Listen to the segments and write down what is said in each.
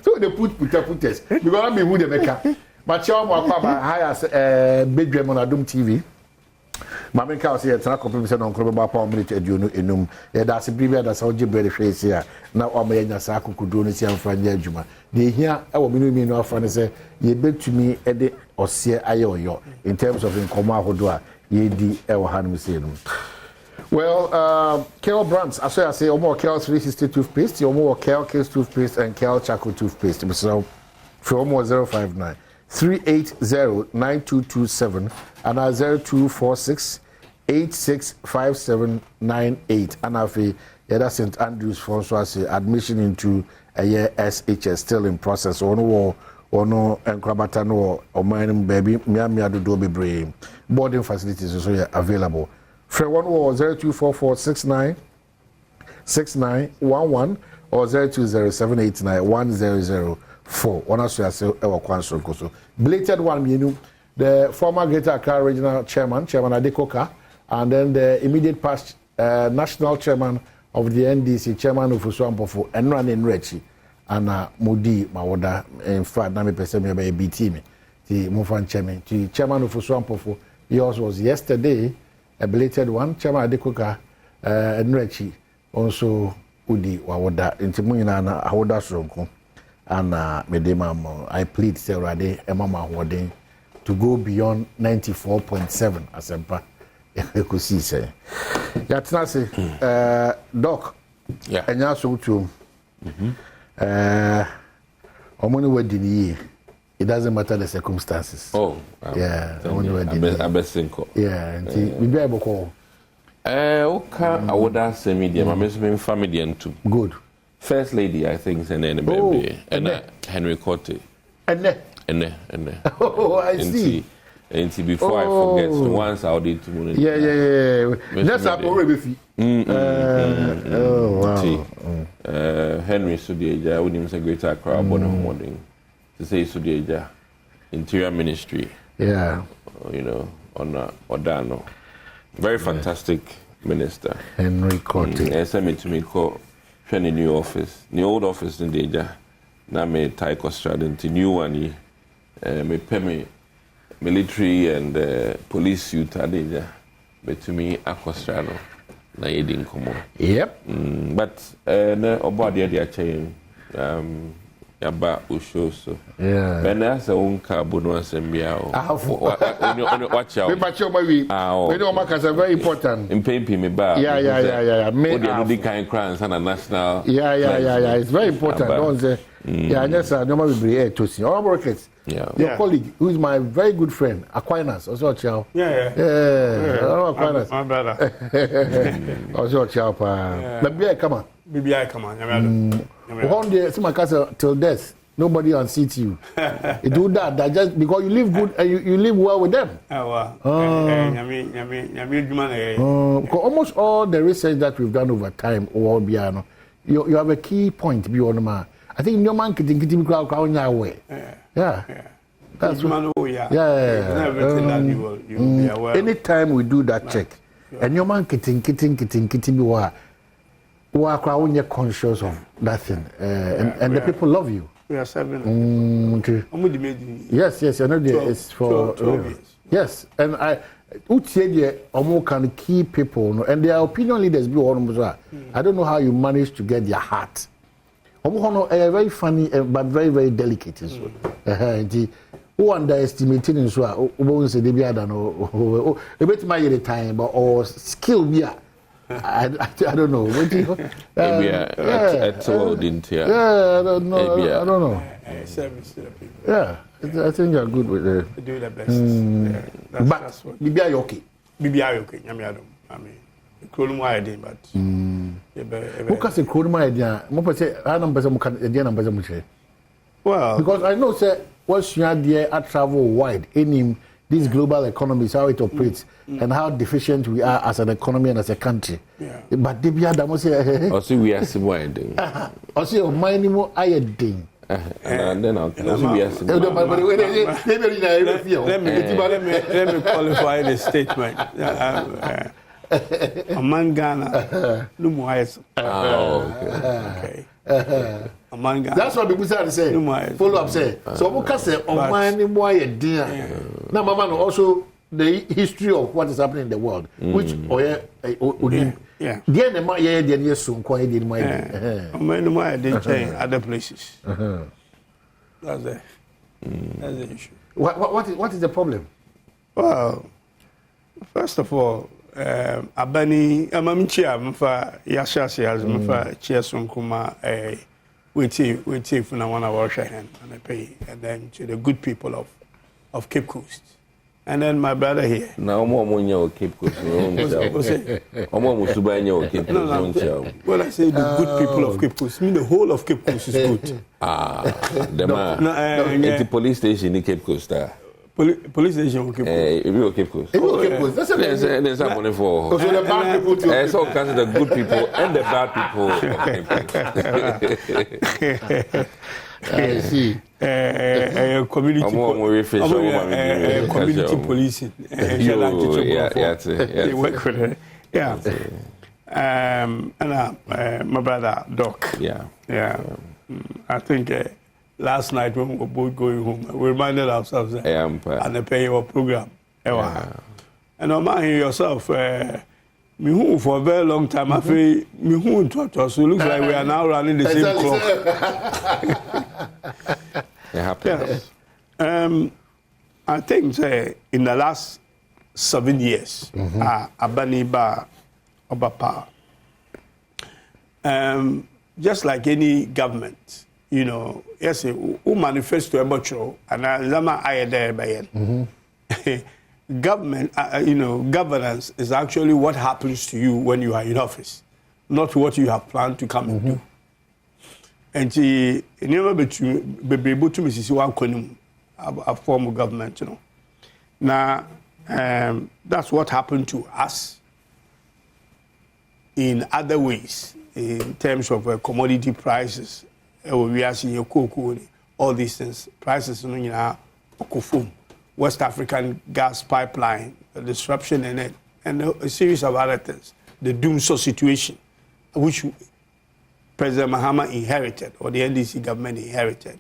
So they put putters because I mean who they make. But you are high as Badwam on Adom TV. Mama ka say tena kopem say no nkro ba pa omelete aduonu enum ye da se bibia da sa oje bread face ya na o ma yanya sa akukudu no si amfa nya adwuma de hia e wo minu minu afa ne say ye betumi e de ose ayoyo in terms of inkomo ahodo a ye di e wo hanum say no. Well, Kale brands, as I say, more Kale 360 toothpaste, more Kale Case toothpaste, and Kale Charcoal toothpaste. So, for more 059 380 9227 and 0246 865798. And I feel St. Andrews for admission into a year SHS still in process. Ono and Krabatano or mining baby, Miami do be boarding facilities also available. For 0244696911 or 0207891004. One of us ever kwansoko so. Belated one, you know, the former Greater Accra Regional Chairman Adekoka, and then the immediate past national chairman of the NDC, Chairman of Uswampofo, and running Rechi, and Modi Mawoda. In fact, Nami Pesemi by BT me, the Mufan Chairman, the Chairman of Uswampofo. Yours was yesterday. A belated one, Chairman Adekoka and Rechi, also Udi Wawoda, into Munana, Awoda Sonko, and Medema. I plead Serade, Emma Wading, to go beyond 94.7 as Empa. You could see, say. Yatsnasi, Doc, yeah, and also to Omoni wedding. It doesn't matter the circumstances. Oh, yeah. I best think. Yeah, and we be able to call. Okay, I would ask the media. My Miss family and too. Good. First lady, I think, and then the baby, and Henry Cote. And oh, I see. And before I forget, once I'll do to Moon. Yeah. That's our already. Oh, wow. Henry Sudieja, I wouldn't say Greater Accra, Badwam Morning. To say Sudieja, Interior Ministry. Yeah. You know, on Odano. Very fantastic minister. Henry Cote. I sent me to me call the new office. The old office in Deja. Now me tie Australia into new one. Me pay me military and police suit Deja. But to me Australia. Na yedin komo. Yep. But na obadi dia chain. Yaba usho so. Yeah. When I say unka bono asembia o. Watch out. We match your baby. We know Marcus are very important. In pay me ba. Yeah. Me no di kind crowns and a national. Yeah. It's very important. Don't say. Yeah, yes, I normally be here to see. All workers. Yeah. Your colleague, who is my very good friend, Aquinas, also Chow. Yeah. Aquinas. My brother. Also Chow. But come on. BBI, come on. One day, see my cousin till death. Nobody unseats you. It do that just because you live good and you live well with them. Almost all the research that we've done over time, you have a key point beyond man. I think no man can crowd way. Yeah. That's what. Yeah. Everything that you will be aware. Anytime we do that check, and your man kitting who are conscious of that thing, and the people love you. We are serving. Okay. Yes. I know it's for 12 years. Yes, and I. Can key people, and their opinion leaders be I don't know how you manage to get their heart. Very funny, but very, very delicate. Who underestimated in so won't say they be done or a bit my time, but or skill be. I don't know. Maybe I told didn't you? Yeah, I don't know. I don't know. Service to the people. Yeah, I think you're good with it. Do the best. But BBI okay. BBI okay. I mean, Kronum idea, but. Who can say Kronum idea? Mo say I number some can idea number some say. Well, because I know say once you are there, I travel wide. In this global economy is how it operates and how deficient we are as an economy and as a country. Yeah. But they be Adom say. Also we are similar thing. Also minimum higher thing. And then I'll be asking. Let me qualify the statement. A man Ghana, no more. Okay. A That's what people say. Follow up say. So we can say Oman more dear. Now mama also the history of what is happening in the world, which yeah. Dear the my dear soon quiet in my other places. That's the issue. What is the problem? Well, first of all, Abani Amamchia Mfa Yashasi as Mfa Chiasunkuma we take for now 1 hour hand and I pay, and then to the good people of Cape Coast. And then my brother here. Now more money or Cape Coast. Well, I say the good people of Cape Coast. I mean the whole of Cape Coast is good. The man. The police station in Cape Coast. Police station in Cape Coast. Cape Coast. Cape Coast. There's some money for. So the bad people too. It's all kinds of the good people and the bad people. I see. Community policing. They work with it. Yeah. And my brother Doc. Yeah. I think last night when we were both going home, we reminded ourselves that and the pay your program. And I'm here yourself. Me who for a very long time. I feel me who taught us. So it looks like we are now running the same clock. It happens. I think in the last 7 years, Abani Ba Obapa, just like any government, yes, who manifesto a butcher and Zama Ayade Bayen. Government, governance is actually what happens to you when you are in office, not what you have planned to come and do. And you never be able to miss a form of government, Now, that's what happened to us in other ways, in terms of commodity prices. We are seeing cocoa, all these things, prices, West African gas pipeline, the disruption in it, and a series of other things. The doomsday situation, which President Mahama inherited, or the NDC government inherited,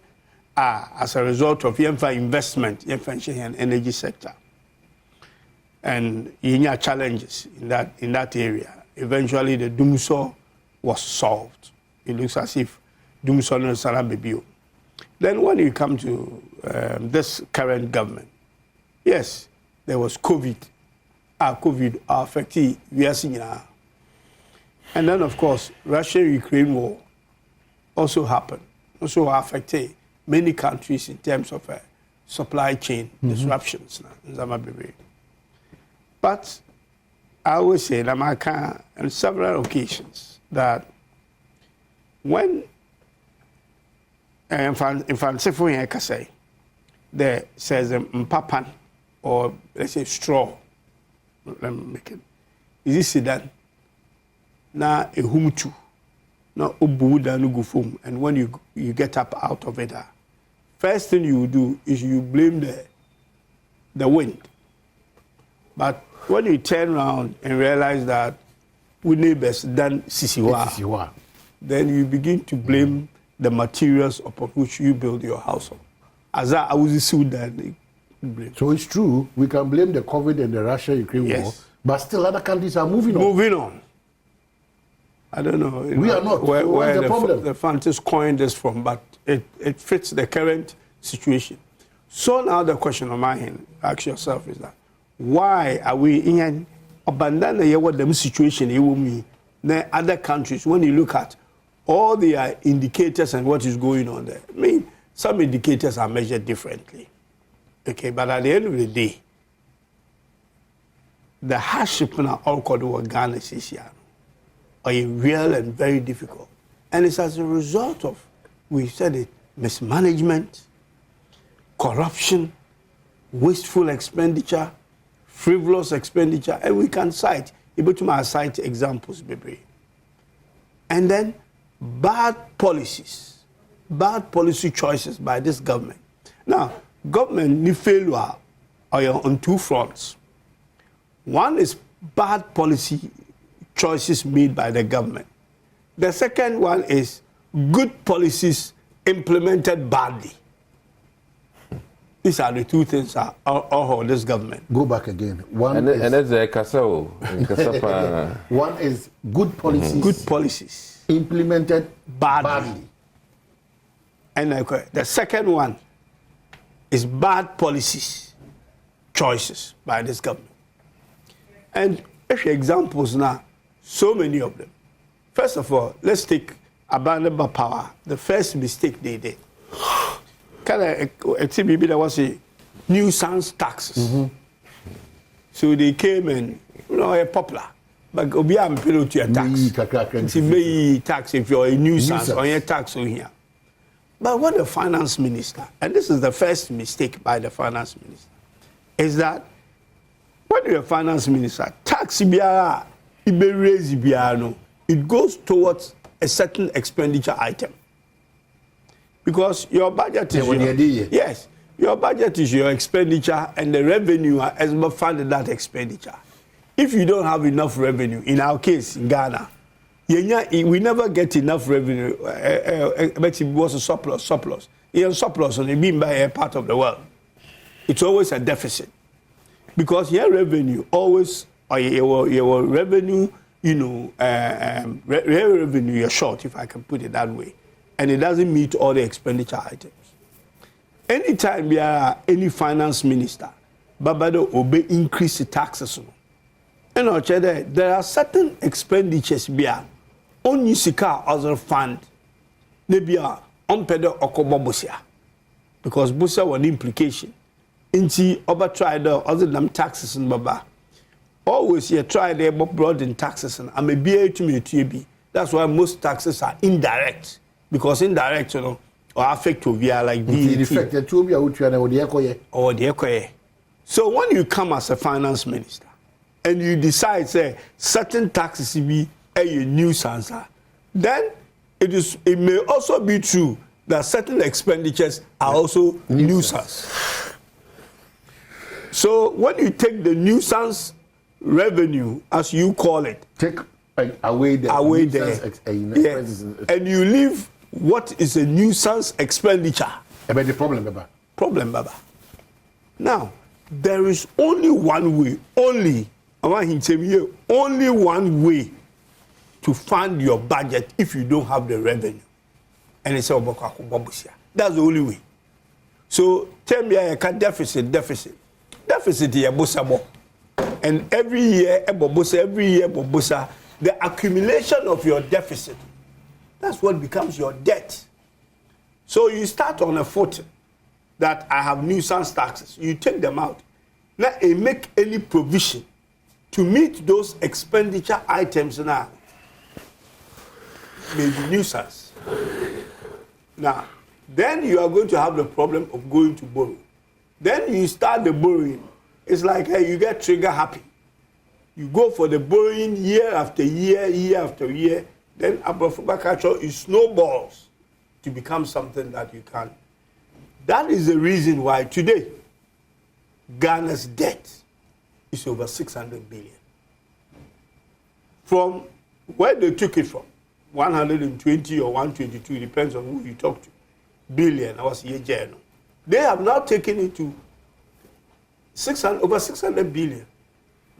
as a result of investment in the energy sector. And challenges in that area. Eventually, the doomsday was solved. It looks as if doomsday no Sarabibio. Then when you come to this current government, yes, there was COVID. COVID affected Vietnam. And then, of course, Russia-Ukraine war also happened, also affected many countries in terms of supply chain disruptions. But I always say, on several occasions, that when, in fact, there says mpapan, or let's say straw, let me make it. Is this sedan? Na a humtu, na ubuda nugufum, and when you get up out of it, first thing you do is you blame the wind. But when you turn around and realize that we neighbors done sisiwa, then you begin to blame the materials upon which you build your house on. As I was Sudan. So it's true, we can blame the COVID and the Russia-Ukraine war, but still other countries are moving on. I don't know. We are not. Where the problem? The Fantas coined this from, but it fits the current situation. So now the question on my hand, ask yourself, is that why are we in abandon what the situation in other countries? When you look at all the indicators and what is going on there, I mean, some indicators are measured differently. Okay, but at the end of the day, the hardship in our all Ghana is are real and very difficult. And it's as a result of, we said it, mismanagement, corruption, wasteful expenditure, frivolous expenditure, and we can cite examples, baby. And then bad policy choices by this government. Now, government ni failure are on two fronts. One is bad policy choices made by the government. The second one is good policies implemented badly. These are the two things that are this government. Go back again. One is good policies. Good policies. Implemented badly. And the second one is bad policies, choices by this government. And examples now, so many of them. First of all, let's take abandoned power. The first mistake they did. Maybe there was a nuisance taxes. So they came and, popular. But obi am pay to your tax. It's a tax if you're a nuisance or your tax on here. But what the finance minister, and this is the first mistake by the finance minister, is that when you're a finance minister, tax it goes towards a certain expenditure item. Because your budget is your budget is your expenditure, and the revenue has funded that expenditure. If you don't have enough revenue, in our case in Ghana, we never get enough revenue. But it was a surplus. In surplus, and it being by a part of the world, it's always a deficit. Because your revenue always, your revenue, revenue, you're short, if I can put it that way. And it doesn't meet all the expenditure items. Anytime there are any finance minister, Babado obey increase the taxes. And there are certain expenditures only sika other fund maybe on pedo okobobosia. Because bosia was implication. Inti oba try the other than taxes and baba. Always you try the broad in taxes and I'm a BA to me to be. That's why most taxes are indirect. Because indirect, or affect to via like VAT. Or the ecoye. So when you come as a finance minister and you decide, say, certain taxes be a nuisance, then it may also be true that certain expenditures are also nuisance. So when you take the nuisance revenue, as you call it, take away there, yes, and you leave what is a nuisance expenditure. About the problem, Baba. Now, there is only one way, only one way to fund your budget if you don't have the revenue. And it's that's the only way. So tell me I can deficit here bosabo. And every year the accumulation of your deficit, that's what becomes your debt. So you start on a foot that I have nuisance taxes. You take them out. Now you make any provision to meet those expenditure items now. Maybe nuisance. Now, then you are going to have the problem of going to borrow. Then you start the borrowing. It's like you get trigger happy. You go for the borrowing year after year. Then Abrafubakacho, it snowballs to become something that you can. That is the reason why today Ghana's debt is over 600 billion. From where they took it from, 120 or 122, depends on who you talk to, billion, they have now taken it to over 600 billion.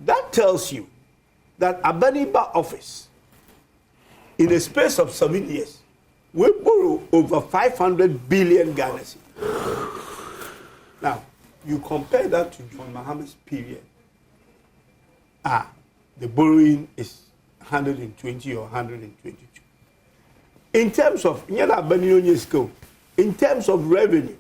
That tells you that Abaniba office, in a space of 7 years, we borrow over 500 billion Ghana cedis. Now, you compare that to John Maham's period. The borrowing is 120 or 122. In terms of in terms of revenue,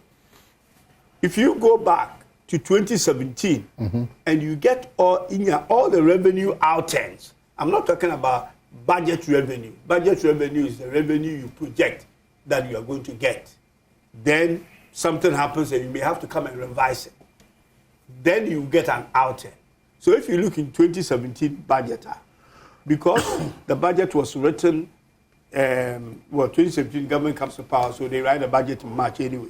if you go back to 2017 and you get all the revenue outturns, I'm not talking about budget revenue. Budget revenue is the revenue you project that you are going to get. Then something happens and you may have to come and revise it. Then you get an outturn. So if you look in 2017 budget, because the budget was written, 2017 government comes to power, so they write a budget in March anyway.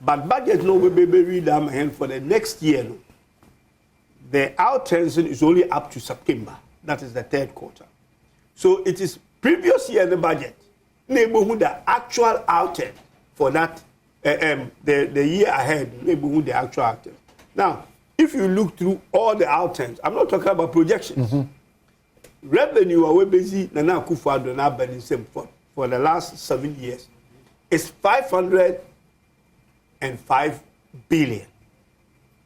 But budget no will be read hand for the next year. No. The outturn is only up to September. That is the third quarter. So it is previous year the budget neighborhood the actual outing for that the year ahead, neighborhood the actual outing. Now, if you look through all the outings, I'm not talking about projections. Revenue are busy Nana Akufo-Addo and Badwam Mpensenpensemu for the last 7 years is 505 billion.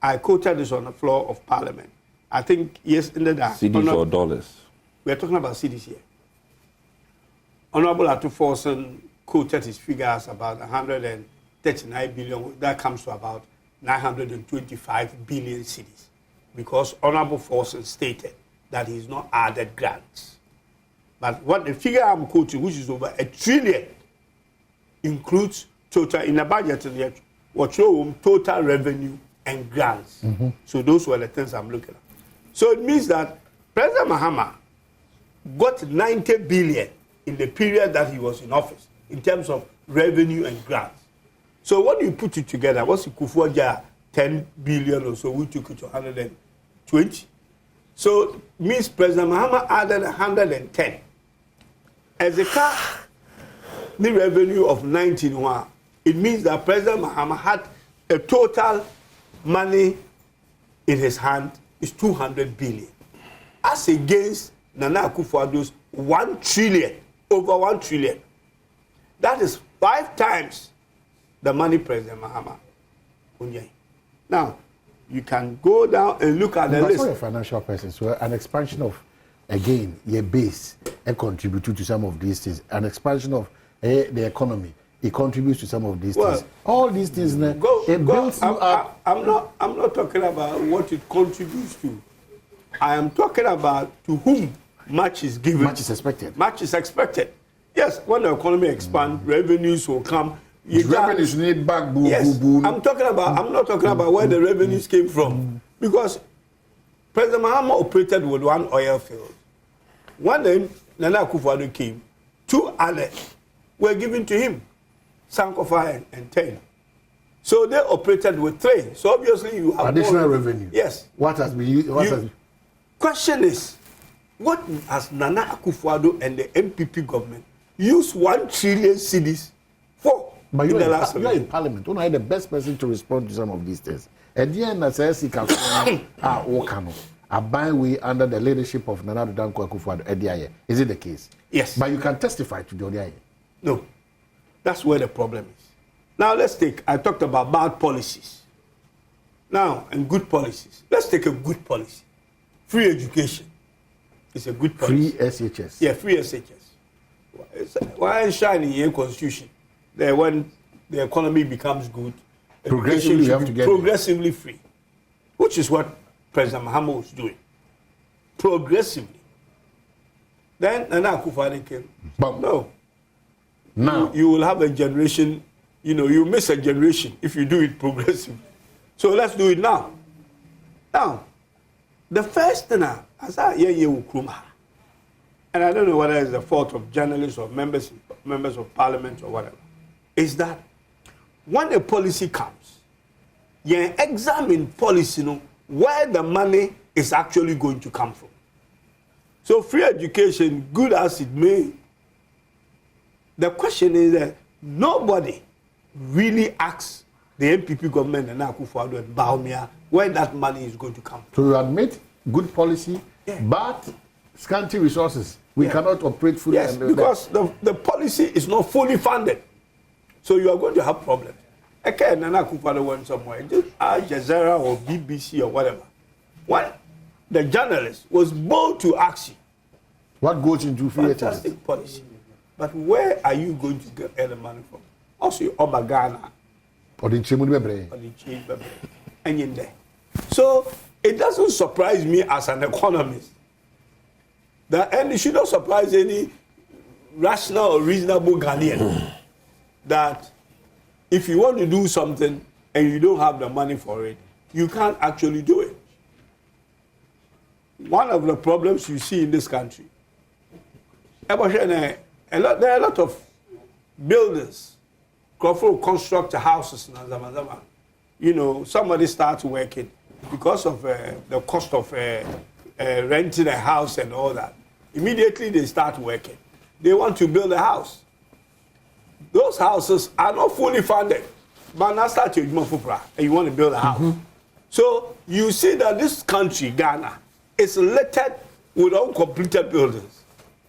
I quoted this on the floor of Parliament. I think yesterday that CDs or dollars? We are talking about CDs here. Honorable Atuforson quoted his figures about 139 billion. That comes to about 925 billion CDs, because Honorable Forson stated that he's not added grants. But what the figure I'm quoting, which is over 1 trillion, includes total in the budget what show total revenue and grants. So those were the things I'm looking at. So it means that President Mahama got 90 billion in the period that he was in office in terms of revenue and grants. So when you put it together, what's the Kufuor 10 billion or so, we took it to 120. So means President Mahama added 110. As a car, the revenue of 19, it means that President Mahama had a total money in his hand is 200 billion. As against Nana Akufo-Addo's 1 trillion, over 1 trillion. That is 5 times the money President Mahama. Now, you can go down and look at the list. For a financial person, so an expansion of, again, your base and contribute to some of these things. An expansion of the economy, it contributes to some of these things. All these things, builds you up. I'm not talking about what it contributes to. I am talking about to whom much is given. Much is expected. Much is expected. Yes, when the economy expands, revenues will come. Revenues need back. Yes, I'm not talking about where the revenues came from. Because President Mahama operated with one oil field. One day, Nana Akufo-Addo came, 2 others were given to him, Sankofa and 10. So they operated with 3. So obviously you have additional revenue. Yes. What has been used? Question is, what has Nana Akufo-Addo and the MPP government used 1 trillion cedis for? But you are in Parliament. You are the best person to respond to some of these things. At the end, says he can a way under the leadership of Nana Danko Akufo-Addo. Is it the case? Yes. But you can testify to the ODI. No. That's where the problem is. Now I talked about bad policies. Now, and good policies. Let's take a good policy. Free education is a good policy. Free SHS. Yeah, free SHS. Why enshrine in your constitution that when the economy becomes good, progressively you have to get progressively free, which is what President Mahama was doing. Progressively. Then Nana Akufo-Addo came. But no. Now you will have a generation, you miss a generation if you do it progressively. So let's do it now. Now, the first thing as I hear and I don't know whether it's the fault of journalists or members of parliament or whatever, is that when a policy comes, you examine policy, where the money is actually going to come from. So free education, good as it may, the question is that nobody really asks the MPP government and Akufo-Addo and Bawumia where that money is going to come from. So you admit good policy, but scanty resources. We cannot operate fully. Yes, because the policy is not fully funded. So you are going to have problems. Okay, Nana Akufo-Addo went somewhere, just Al Jazeera or BBC or whatever. When the journalist was bold to ask you, what goes into free fantastic policy, but where are you going to get the money from? Also, Obagana or the Chimudbebre. And in there. So it doesn't surprise me as an economist. And it should not surprise any rational or reasonable Ghanaian that if you want to do something and you don't have the money for it, you can't actually do it. One of the problems you see in this country, there are a lot of builders, construct houses, somebody starts working because of the cost of renting a house and all that. Immediately they start working. They want to build a house. those houses are not fully funded. But now start your and you want to build a house. So you see that this country, Ghana, is littered with uncompleted buildings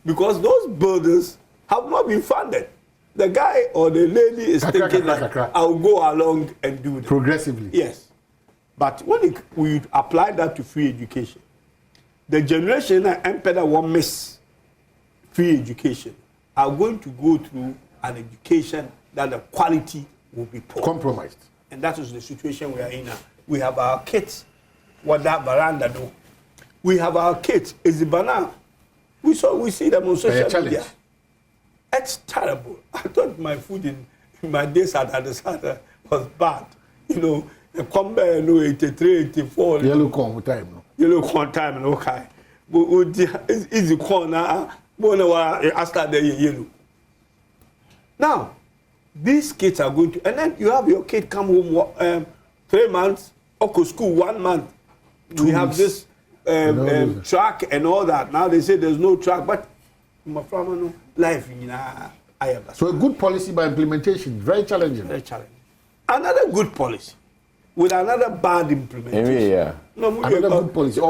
because those buildings have not been funded. The guy or the lady is thinking that I'll go along and do that. Progressively. Yes. But when we apply that to free education, the generation that Emperor won't miss free education are going to go through an education that the quality will be poor. Compromised. And that is the situation we are in now. We have our kids, what that veranda do. We have our kids, is the banana. We see them on social media. It's terrible. I thought my food in my days at the was bad. You know, the comber, 83, 84. Yellow corn time, no. Yellow corn time, no okay. Is the corn now? I start the yellow. Now, these kids are going to, and then you have your kid come home 3 months, or school 1 month. We have this track and all that. Now they say there's no track, but life, so a good policy by implementation, very challenging. Very challenging. Another good policy with another bad implementation. Yeah. No, another good policy.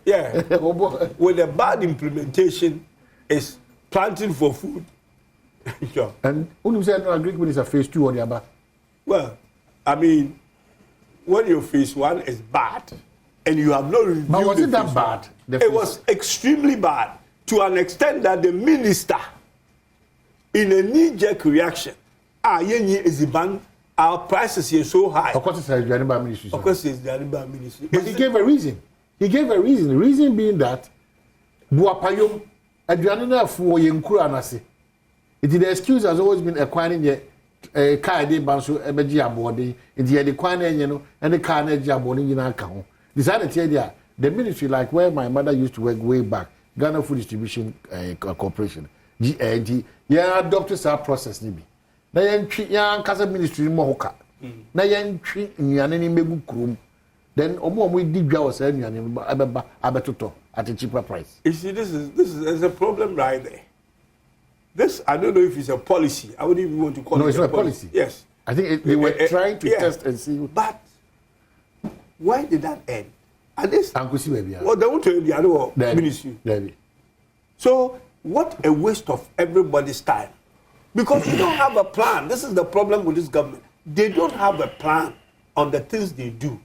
Yeah. With a bad implementation is planting for food. Sure. And when you say no agree with is a phase 2 or the other? Well, I mean, when your phase 1 is bad and you have not reviewed. But was it that bad? It was extremely bad to an extent that the minister, in a knee-jerk reaction, is the ban. Our prices here so high. Of course, it's the Adom ministry. Of course, it's the Adom ministry. But he gave a reason. He gave a reason. The reason being that Buapayom, Adriana for Yenkura Nasi. The excuse has always been acquiring a car de banso ebeji abode nti the kwan and the car na abode nyina aka ho decided here the ministry like where my mother used to work way back, Ghana Food Distribution Corporation, GND, yeah adopted our process ni bi na yentwi ya nkasa ministry mo hoka na yentwi nnuane ni megu krom then omo di dwa wo sa nnuane abeba abetoto at a cheaper price. You see, this is a problem right there. This, I don't know if it's a policy. I wouldn't even want to call it. No, it's not a policy. Yes. I think they were trying to test and see. But why did that end? And this, well, they want to end the other ministry. So, what a waste of everybody's time. Because you don't have a plan. This is the problem with this government. They don't have a plan on the things they do.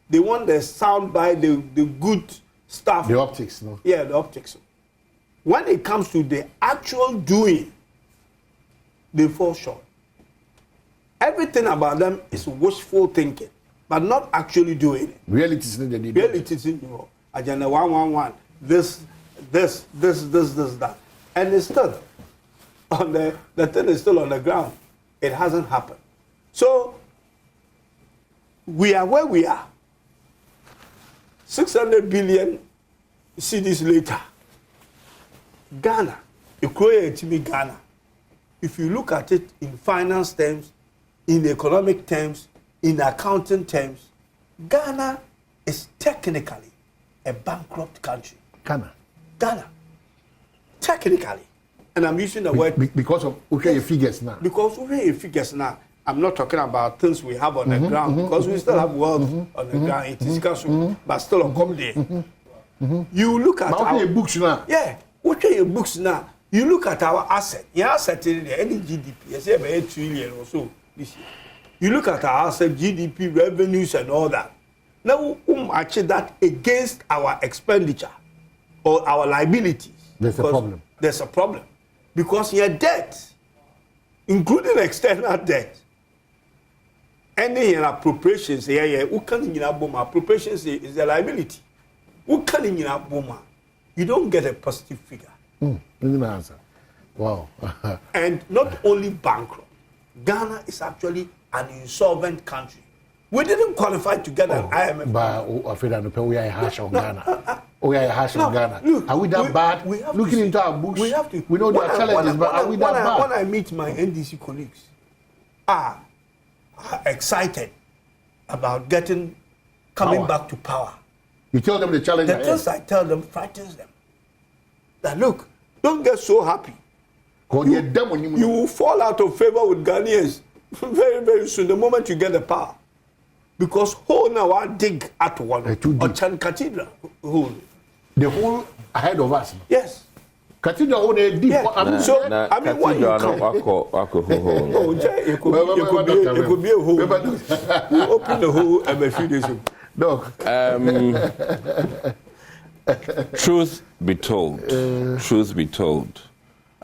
They want the sound by the good stuff. The optics, no? Yeah, the optics. When it comes to the actual doing, they fall short. Everything about them is wishful thinking, but not actually doing it. Reality is not the need. Reality is in you. Agenda 111. This, that. And it's still on the thing is still on the ground. It hasn't happened. So we are where we are. 600 billion cedis later. Ghana, Ghana, if you look at it in finance terms, in economic terms, in accounting terms, Ghana is technically a bankrupt country. Ghana. Technically. And I'm using the word... Because of your figures now. Because your figures now. I'm not talking about things we have on the ground, because we still have wealth on the ground. It is but still on come there. You look at our books now. Yeah. What are your books now? You look at our asset. Your asset in any GDP, I say about 8 trillion or so this year. You look at our asset, GDP, revenues, and all that. Now, actually that against our expenditure or our liabilities. There's a problem. There's a problem. Because your debt, including external debt, any appropriations, appropriations is a liability. You don't get a positive figure. Answer. Wow. And not only bankrupt, Ghana is actually an insolvent country. We didn't qualify to get an IMF. But we are a hash on Ghana. We are a hash on Ghana. Look, are we that bad? Looking into our books, we know there are challenges, but are we that bad? When I meet my NDC colleagues, are excited about coming back to power. You tell them the challenge. The things I tell them frightens them. That look, don't get so happy You will fall out of favor with Ghanaians very, very soon, the moment you get the power. Because whole now I dig at one or Chan Cathedral. The whole ahead of us. Yes. Cathedral on a deep. I mean, why you come? Oh, it could be a hole. We open the hole a few days ago. No. Truth be told,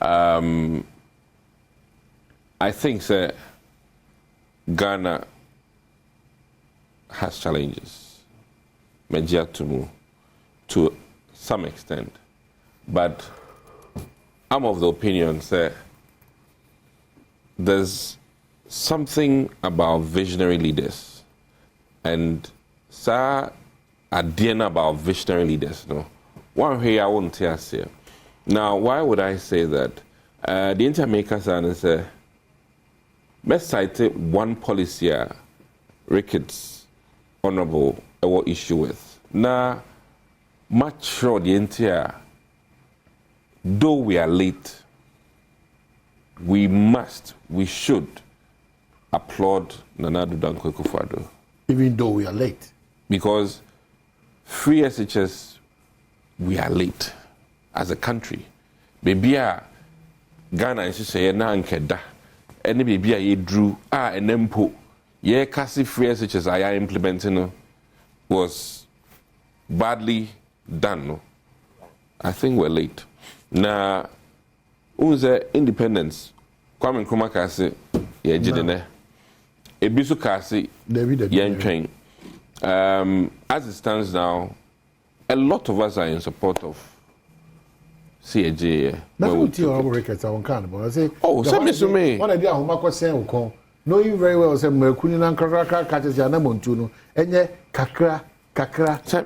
I think that Ghana has challenges, to some extent, but I'm of the opinion that there's something about visionary leaders, and idea about visionary leaders. No, one way I won't tell you. Now, why would I say that? The intermakers are say, let's cite one policy Ricketts Honorable our issue with. Now, much sure the entire, though we are late, we should applaud Nana Addo Dankwa Akufo-Addo. Even though we are late. Because free SHS, we are late as a country. Baby, Ghana is say na nkeda. Any baby ye drew and empo. Ye kasi free SHS I implementing was badly done. No? I think we're late. Now, unze independence. Kwame Nkrumah kasi ye jidene. Ebisu kasi ye train. As it stands now, a lot of us are in support of CAJ. That's what you are Ricketts on Carnival. I say, oh, send me to me. One idea who Marco saying, knowing very well, say, Mercury and Karaka catches Yanamontuno, and yet Kakra.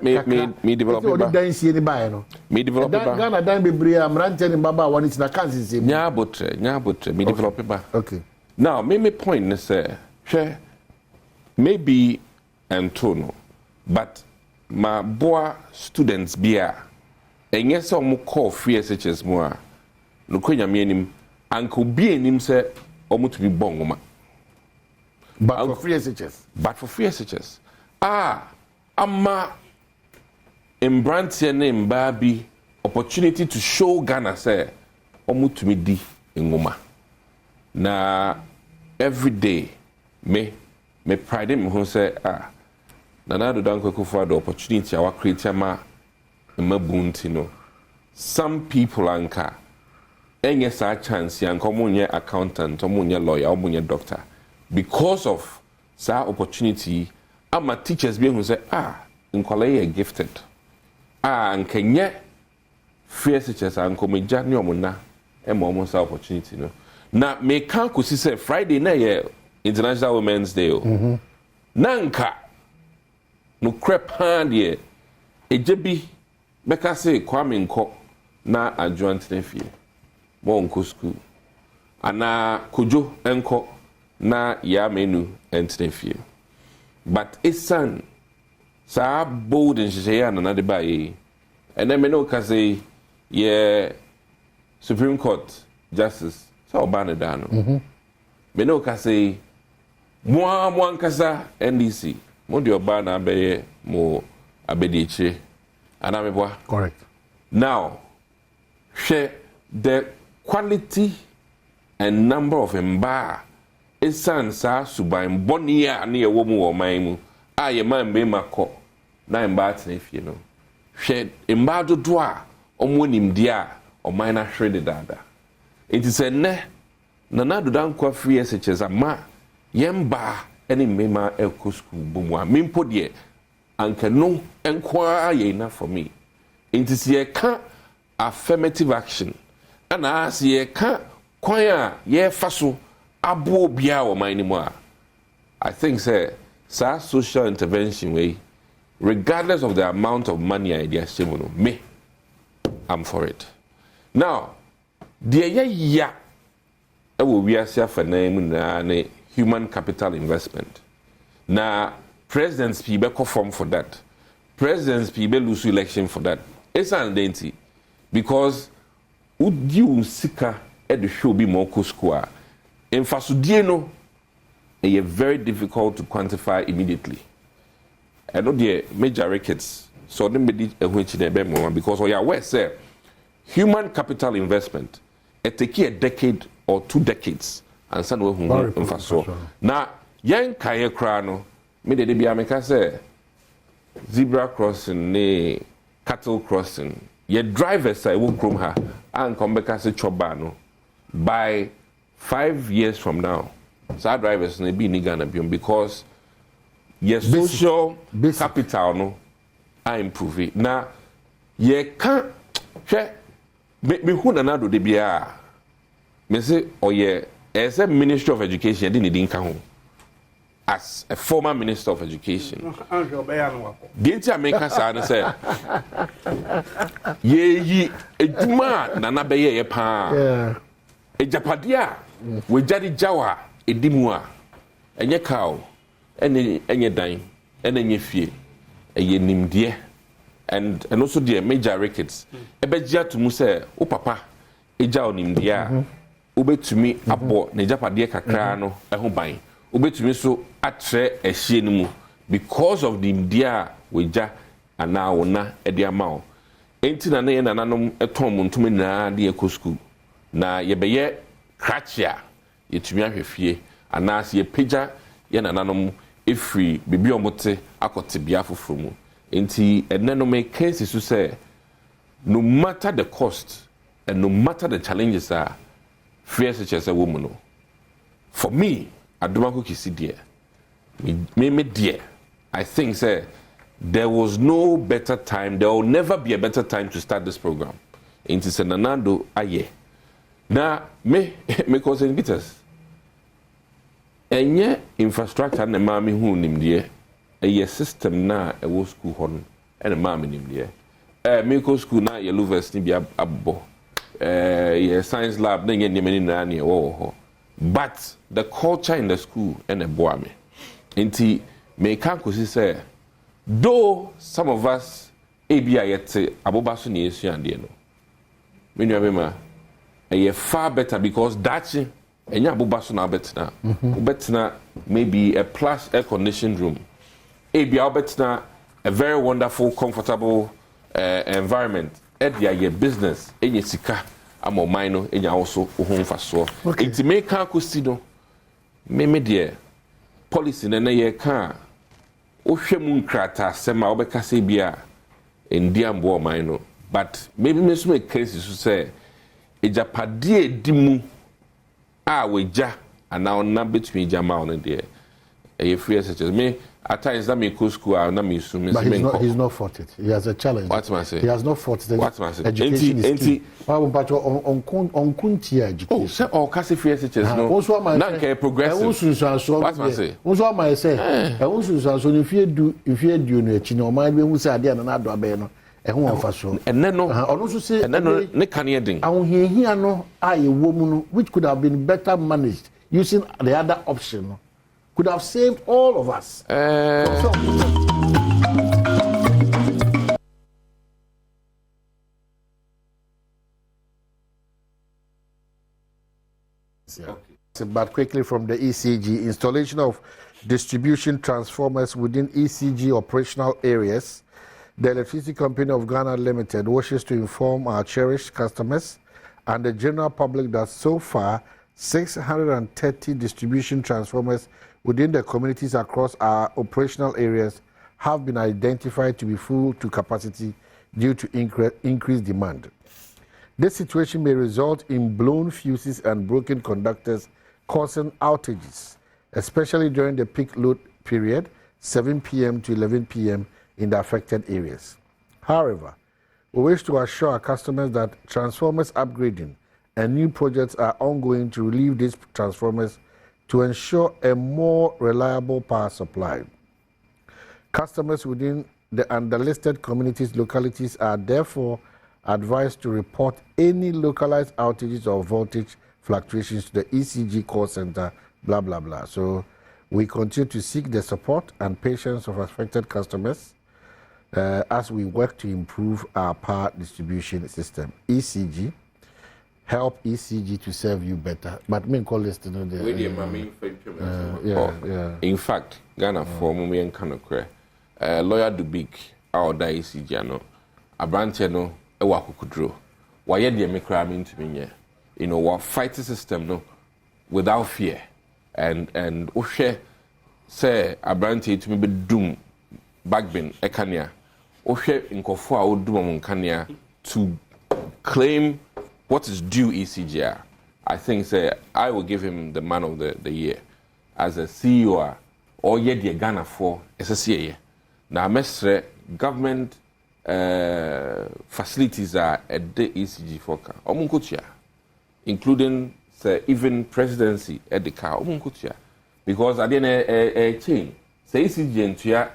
Me develop it. Me develop it. Ghana done be bria, Mranten and Baba one is na Kansas. Nyabutre, me develop it. Okay. Now, me point say, maybe Antonio, but my boy students beer, and yes, some call free SHS more. No, Quenya meaning, Uncle B and him say, almost to be bongoma. But for free SHS. But for free SHS. Amma in Brantia name Baby opportunity to show Ghana say, almost to me di in Goma. Na every day, me pride him who say, Nana Addo Dankwa Akufo-Addo opportunity our creator ma bunti. Some people anka enye sa chance yanka omunye accountant, omunye lawyer, omunye doctor. Because of sa opportunity, ama teachers be who say, nkwale gifted. Nkenye free teachers anko meja ni omuna emo sa opportunity no. Na me kan kusi say Friday na ye International Women's Day. Nanka no crep hand ye ejebi beka say Kwame nko na adjoint na fie mo nko school ana kojo enko na ya menu entne fie but esan sa bold and she na na de baye and then me no ka say ye Supreme Court justice so oba na da no me no ka say mo ankasa NDC mo de oba na abeye mo abediche ana me boa correct. Now share the quality and number of emba esan sa suban bonia na ye wo mu wo man mu a ye man be makọ na emba atnefie no hwe emba dodo a omonim a oman na hwede dada enti se ne Nana Addo Dankwa free SHS ama yemba eni mema eko school bomu a mimpo de anka no enkwa ye na for me enti se ye ka affirmative action ana se ye ka kwan a ye fa so abo bia wo man ni mu a I think say social intervention way regardless of the amount of money idea shemono me I'm for it. Now the ya ewo wiase afanam na ne human capital investment na presidents be form for that, presidents be lose election for that. It's an identity because would you sika the show be more school. In Fasudie no, it's very difficult to quantify immediately. I know the major records, so them be which they be more because we are aware say human capital investment it take a decade or 2 decades and send we Faso. Now, young Kaya Krano, me de be America say zebra crossing, ne cattle crossing. Your drivers say won't come her and come back as a chobano by 5 years from now. So our drivers ne be Ghana because your social capital no are improving. Now ye can't me who na do de bia me say oh yeah as a Minister of Education didn't need home as a former Minister of Education. Didn't I make us say ye ejuma na be ye pa ejapadia we jadi jawa edimua enye cow enye dan enye fie eye nimdie and also the major records ebejia to mu say o papa eja onimdie a obetumi abo na ejapade kakra no eho ban obetumi so atre ehie no mu because of the imdia weja ana wona ede amao enti na ye nananom eton montum na de ekɔ school na yebeye krachia yetumi ahwefie ana se yepeja ye nananom efri bibi omote akote bia foforo mu enti eneno me cases to say no matter the cost and no matter the challenges are fear such as a woman no. For me Adom kisi dear me dear I think say there was no better time, there will never be a better time to start this program into Senanando aye na me cause indicators enye infrastructure na mami hu nimdeɛ ɛyɛ system na ɛwɔ school hɔ no ɛna mami nimdeɛ me ko school na yellow vest ni bi abɔ yɛ science lab na nyɛ nneɛma ni na ne ɛwɔ hɔ but the culture in the school ɛna ɛboa me nti me kan ko si say though some of us ebi ayete aboba so na yesu ande no me nua me ma ɛyɛ far better because dachi enya aboba so na betna betna maybe a plus air conditioned room ebi betna a very wonderful comfortable environment edia your business enye sika amo man no enya also ho mfaso enti me kan kosi no me de policy na ye kan ohwɛ mu nkrata sema obeka se bia endi ambo man no but maybe me so make case so say ejapade edimu a weja ana ona betumi jama on there e free such as me at times that me go school na me so me he's not fought it. He has a challenge. What man say? He has not fought it. What man say? Education is key. On kuntia education. Oh, say all kasi free such as no. Na ke progressive. What man say? Onso am say. E onso so if you do no echi no man be hu say ade na do abe no. Ehun ofa so. Enne no. Ono so say enne no ne kane den. Ahihia no a ye wo mu no which could have been better managed using the other option no. Could have saved all of us. But quickly from the ECG, installation of distribution transformers within ECG operational areas. The Electricity Company of Ghana Limited wishes to inform our cherished customers and the general public that so far 630 distribution transformers within the communities across our operational areas have been identified to be full to capacity due to increased demand. This situation may result in blown fuses and broken conductors, causing outages, especially during the peak load period, 7 p.m. to 11 p.m. in the affected areas. However, we wish to assure our customers that transformers upgrading and new projects are ongoing to relieve these transformers to ensure a more reliable power supply. Customers within the underlisted communities localities are therefore advised to report any localized outages or voltage fluctuations to the ECG call center, blah, blah, blah. So we continue to seek the support and patience of affected customers as we work to improve our power distribution system. ECG help ECG to serve you better. But me call this to know the. In fact, Ghana for Mummy and Kanokre, lawyer Dubik, our ECG, no, a branch, no, a wakukudro. Why yet the crime into me, you know, what fighting system, no, without fear. And Oshe say a branch to me be doom, backbin, ekania. Oshe in Kofua would do Kanya to claim what is due ECGR. I think say I will give him the man of the year as a CEO or yet the Ghana for SSA. Now, Mestre government facilities are at the ECG for Omunkutia, including say, even presidency at the car Omunkutia, because I didn't a chain say ECG and Tia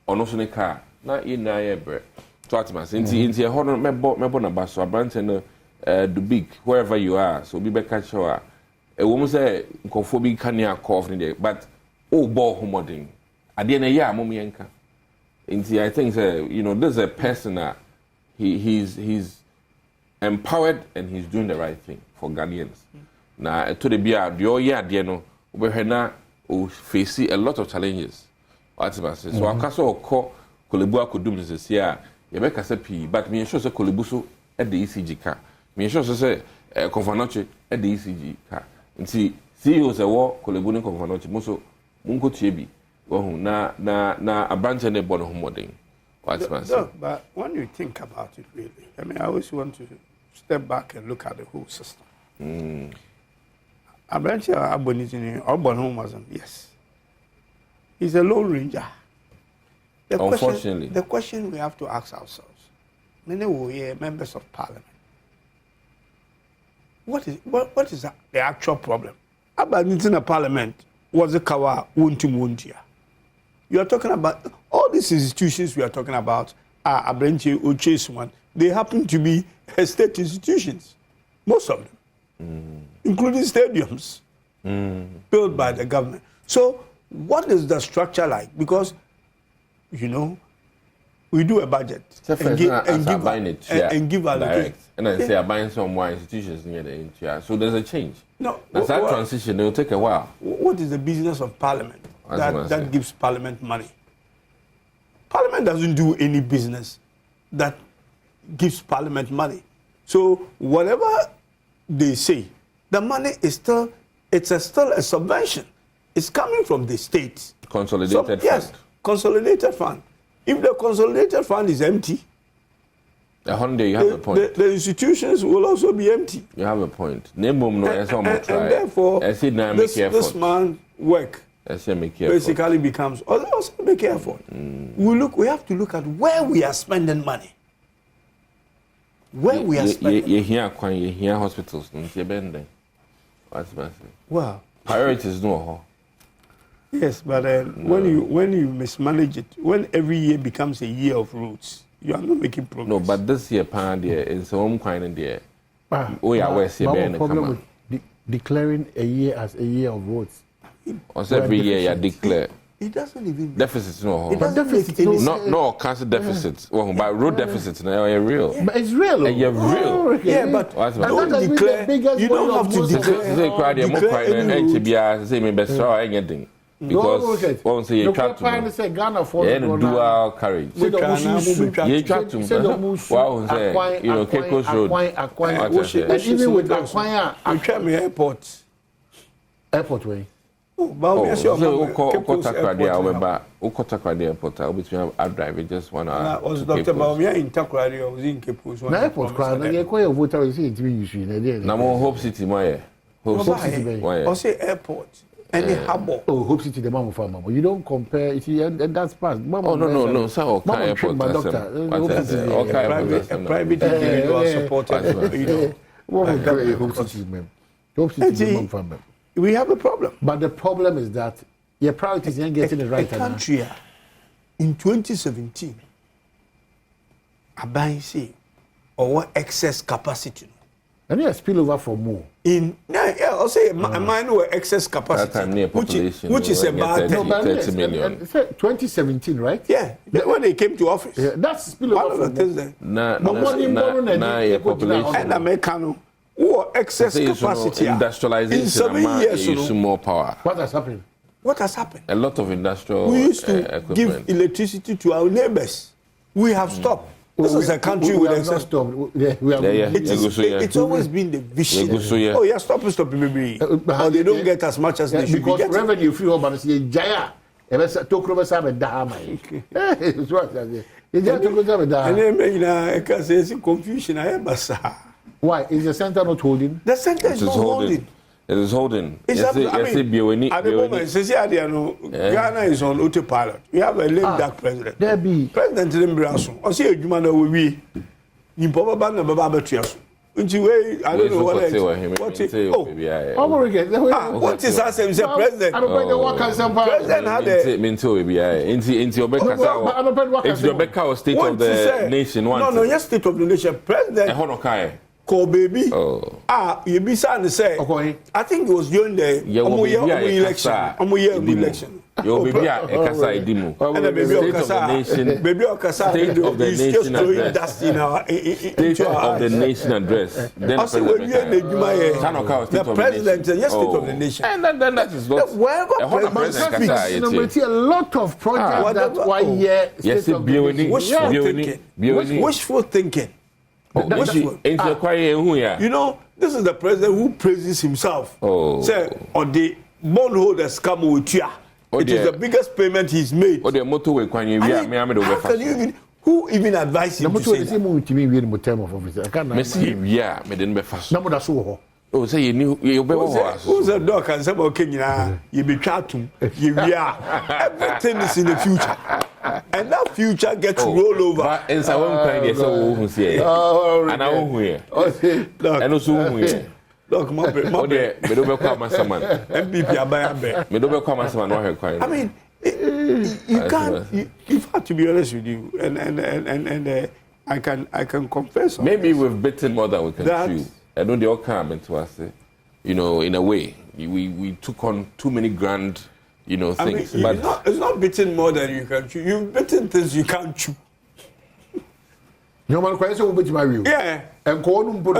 on also the car. Na in bread. So at mas into a honor mebo na baso abranten the big wherever you are. So be back at show. A woman say nkofo kania cough in there, but ball homoding. At the end of year momienka. Into I think you know there's a person that he's empowered and he's doing the right thing for Ghanaians. Now to the bia the year the no we na face a lot of challenges. What mas so akaso ko Kolebu akudum this year, you make us a P, but me sure say Kolebuso at the ECG car. Me sure say Confanoche at the ECG car. And see, CEOs a war, Kolebu and Confanoche, Moso, Munko Chebi, na a branch and a born homoding. What's my say? But when you think about it, really, I mean, I always want to step back and look at the whole system. A branch of Abonizini or Bonhomasm, yes. He's a Lone Ranger. Unfortunately. The question we have to ask ourselves, many we are members of parliament. What is the actual problem? About in a parliament was a kawa wuntia. You are talking about all these institutions we are talking about are Abrenche or Chase one. They happen to be state institutions, most of them, including stadiums built by the government. So what is the structure like? Because you know, we do a budget and give allocation. And then say I'm buying some more institutions near the NTR. So there's a change. No, that's that transition. It will take a while. What is the business of Parliament that gives Parliament money? Parliament doesn't do any business that gives Parliament money. So whatever they say, the money is still a subvention. It's coming from the state. Consolidated fund. Yes. Consolidated fund. If the consolidated fund is empty, you have a point. The institutions will also be empty. You have a point. And therefore, this man's work basically becomes also make effort. We have to look at where we are spending money. Where we are spending. You hear hospitals. Wow. Priorities no. Yes, but when you mismanage it, when every year becomes a year of roads, you are not making progress. No, but this year, in some kind of there, we are where problem with declaring a year as a year of roads. Every year you declare. It doesn't even deficits no. It doesn't make any sense. No, cancer deficits. Well, but road deficits now are real. Yeah. But it's real. You're real. Yeah, but don't declare. You don't have to declare. Because once you try to say Ghana for dual carriage. You try to wow, you know, Cape Road. And even with airport way. Drive just 1 hour. Was Dr. Baumia in Takradi or was in Cape Road? Airport crowd, and you're voter is in Hope City, my Hope City, or say airport. Any harbor. Oh, Hope City, the mama for mama. You don't compare it, and that's past. No. So, airport. Private individual supported. Hope City, ma'am. Hope City, mama. We have a problem. But the problem is that your priorities ain't getting it right. A country in 2017, Abansi or excess capacity. And you spill over for more. I'll say mine were excess capacity, which is about 30 million. 2017, right? Yeah, when they came to office. Yeah, that's spill over. One of the things that. Population. And Americano, excess capacity. Industrialization in 7 years, use more power. What has happened? What has happened? A lot of industrial We used to equipment. give electricity to our neighbors. We have stopped. This is a country with excess. It's always been the vision. Oh, yeah, stop, maybe. Or they don't get as much as they should because be getting. revenue free home and say Jaya. I can say it's confusion. Why? Is the center not holding? The center is not holding. It is holding. It's at the moment, Ghana is on autopilot. We have a lame duck president. There be. President Limbraso. I see a human will be in Papa Banga Baba Trias. I don't know what what is that same president? I don't know what president had a state of the nation. No, yes, state of the nation. President. Call baby. You be sad to say. I think it was during the election. Your baby, Ekasa Edimu. And the baby Okasa, State of the nation address. State of the nation address. Then the president, yes, state of the nation. And then that is not. A lot of projects that why here. Yes, wishful thinking. You know, this is the president who praises himself. Say, or the bondholders come with you. It is the biggest payment he's made. Or the motorway, who even advised him to say that? Oh, say you knew you who's a dog and say, okay, you be chatting, everything is in the future. And that future gets rolled over. And so I'm saying, and I won't hear. And also, look, my I mean, you can't. You have to be honest with you, and I can confess. Maybe we've bitten more than we can chew. I know they all come into us, you know, in a way. We took on too many grand, you know, things. I mean, it's not bitten more than you can chew. You've bitten things you can't chew. No man question will be my view. Yeah. And call them put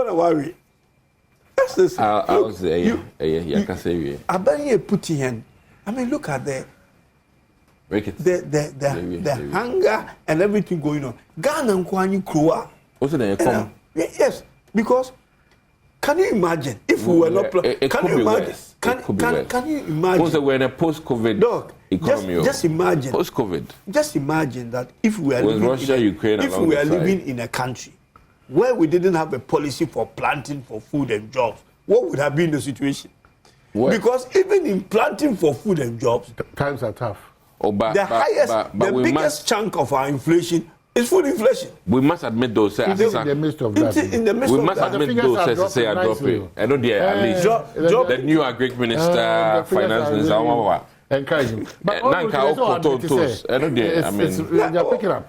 a worry. That's the thing. I was there. Yeah, I can say you. I bet you put in. I mean, look at the hunger and everything going on. Ghana and Kwani Kroa. Also, they come. Yes, because can you imagine if we were not? Can you imagine? Can you imagine? Also, we're in a post-COVID economy. Just imagine. Post-COVID. Just imagine that if we are living in a country where we didn't have a policy for planting for food and jobs, what would have been the situation? What? Because even in planting for food and jobs, times are tough. The biggest chunk of our inflation is food inflation. We must admit those. In the midst of that. We must admit those say are dropping. I know they at least the new agri minister, finance minister. Encouraging. But I know they. I mean, they're picking up.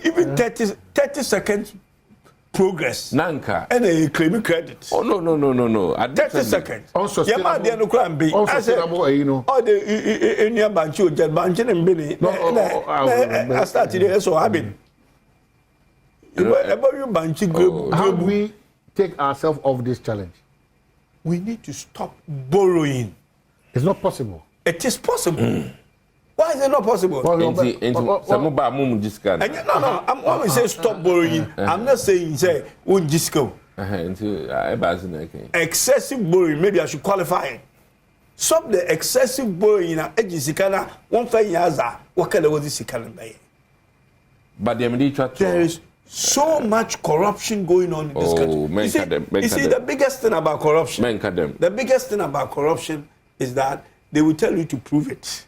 Even 30 seconds progress. Nanka. And they claim credit. Oh no. 30 seconds. Unsustainable. Unsustainable, you know. All the in your bancho, Banchen and Benny. I started there, so I've been. How do we take ourselves off this challenge? We need to stop borrowing. It's not possible. It is possible. Why is it not possible? I'm always saying stop borrowing. I'm not saying say won't just go. Excessive borrowing. Maybe I should qualify it. Stop the excessive borrowing. But there is so much corruption going on in this country. You see, the biggest thing about corruption. The biggest thing about corruption is that they will tell you to prove it.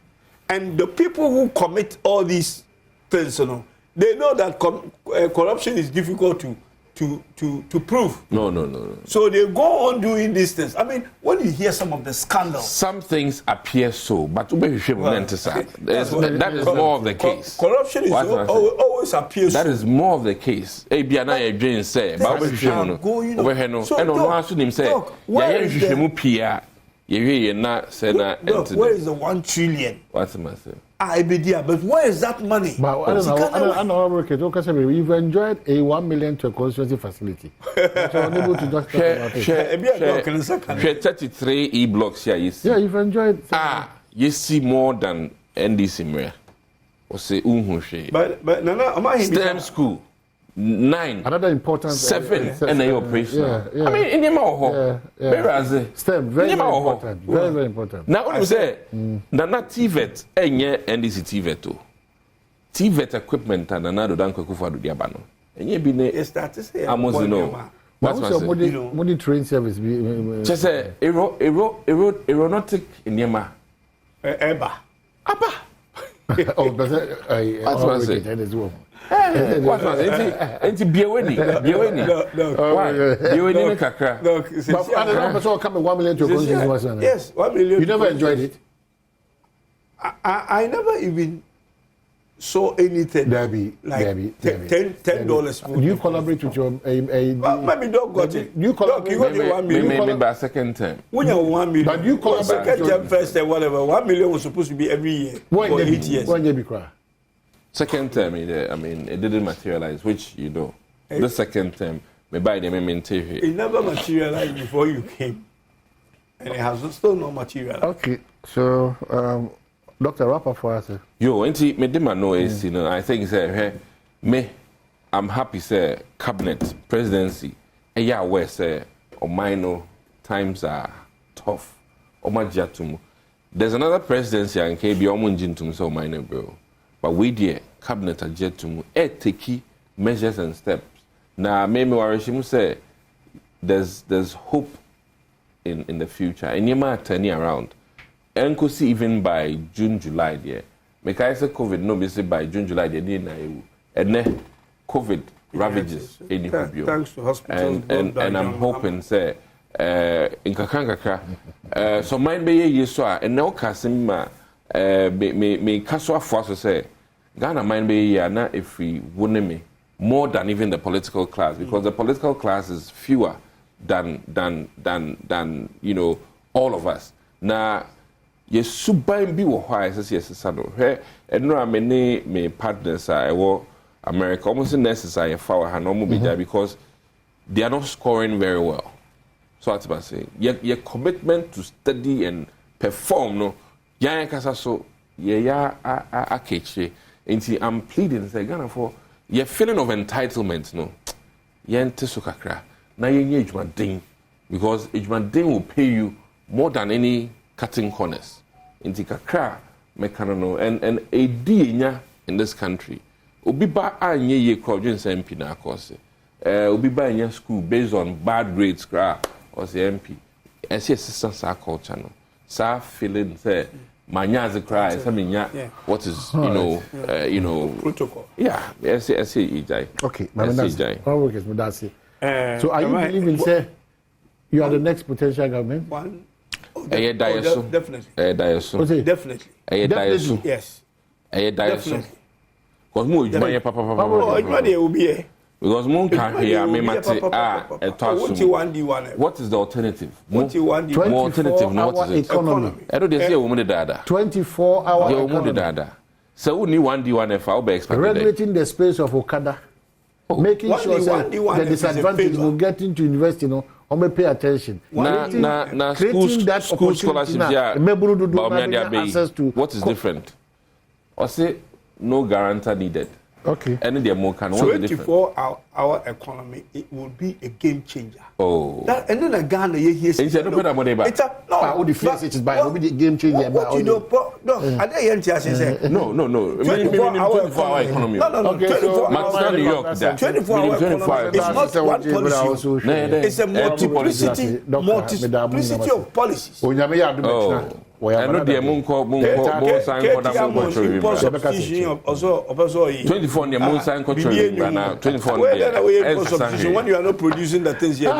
And the people who commit all these things, you know, they know that corruption is difficult to prove. No. So they go on doing these things. I mean, when you hear some of the scandals, some things appear so, but that is more of the case. Corruption is always appears. That is more of the case. Where is the 1 trillion? What's the matter? But where is that money? But I don't know. You've enjoyed a 1 million to a constituency facility. So unable to just share 33 e-blocks here. Yeah, you've enjoyed. You see more than NDC Mrea. Or say But no, STEM school 9. Another important 7 NA operation. Yeah. I mean, in your whereas STEM very important. Very important. Now what you say? Nana TVET NDC TVET. TVET equipment and another dan kwekufa do dia ba no. Enye bi ne Amozino. What's money train service be? Just say aeronautic in Yema. Eba. Aba. Oh, but that's what I say. What was it? It's Biaweni. Biaweni kakra. But I don't know, but so come 1 million to a constituency. Yes, 1 million. You never enjoyed it? I never even saw anything. Debbie. $10 for. Do you collaborate with your maybe don't got it. You collaborate. Maybe by second term. When you 1 million. But you collaborate. Second term, first term, whatever. 1 million was supposed to be every year for 8 years. When you be cry. Second term, I mean, it didn't materialize, which you know. The second term, maybe I didn't maintain it. It never materialized before you came, and it has still not materialized. Okay, so Dr. Wrap up for us. Yo, me demand no is, I think say I'm happy say cabinet presidency. Yeah, where say minor times are tough. There's another presidency and KB omunjintum so minor bro. But we dear cabinet are jet to take measures and steps. Now, maybe Warishimu say there's hope in the future. And you might turn around. And could see even by June, July, dear. Make I say COVID, no, be say by June, July, they didn't know. And then COVID ravages in thanks to hospitals. And I'm hoping, say, in Kakanga, so mine be ye so, and no Kasim. Me kaswa force say Ghana might be na if we wouldn't me more than even the political class, because the political class is fewer than all of us. Now yes subai bi wo hwa yes sano he enura me partners America almost necessary for her no be because they are not scoring very well. So that's what I'm saying. Your commitment to study and perform no Yan kasa so akeche. I'm pleading say Ghana for your feeling of entitlement no. Yan teso kakra. Na yenye ejuma because ejuma will pay you more than any cutting corners. Inti kakra mekano no and a nya in this country. Obi ba anye ye crowdin say MP na akose. Obi ba nya school based on bad grades kra or say MP. Ese assistance culture no. Sa feeling say manya's cry what is protocol. Yeah, I say okay, that's it. So are you believing say you are the next potential government? Definitely. Definitely. Yes. Definitely. Because more papa will be because moon can't hear me what is the alternative? What you want more alternative what is it? Economy. I don't say woman dada 24-hour economy dada so we need 1D1F I'll be expecting regulating the space of Okada, making sure that the disadvantaged will get into university or may pay attention. Creating that school scholarships access to what is different or say no guarantor needed. Okay. And the more can 24-hour economy, it will be a game changer. Oh. And then a Ghana here. It's a no. All the face it is by will be the game changer. What you know? No. I didn't say. No. 24-hour economy. No. Okay. 24-hour New York. 24-hour economy. It's not one policy. It's a multiplicity of policies. Oh. I know the moon called moon sign for that 24 on the moon sign 24 when you are not producing the things here.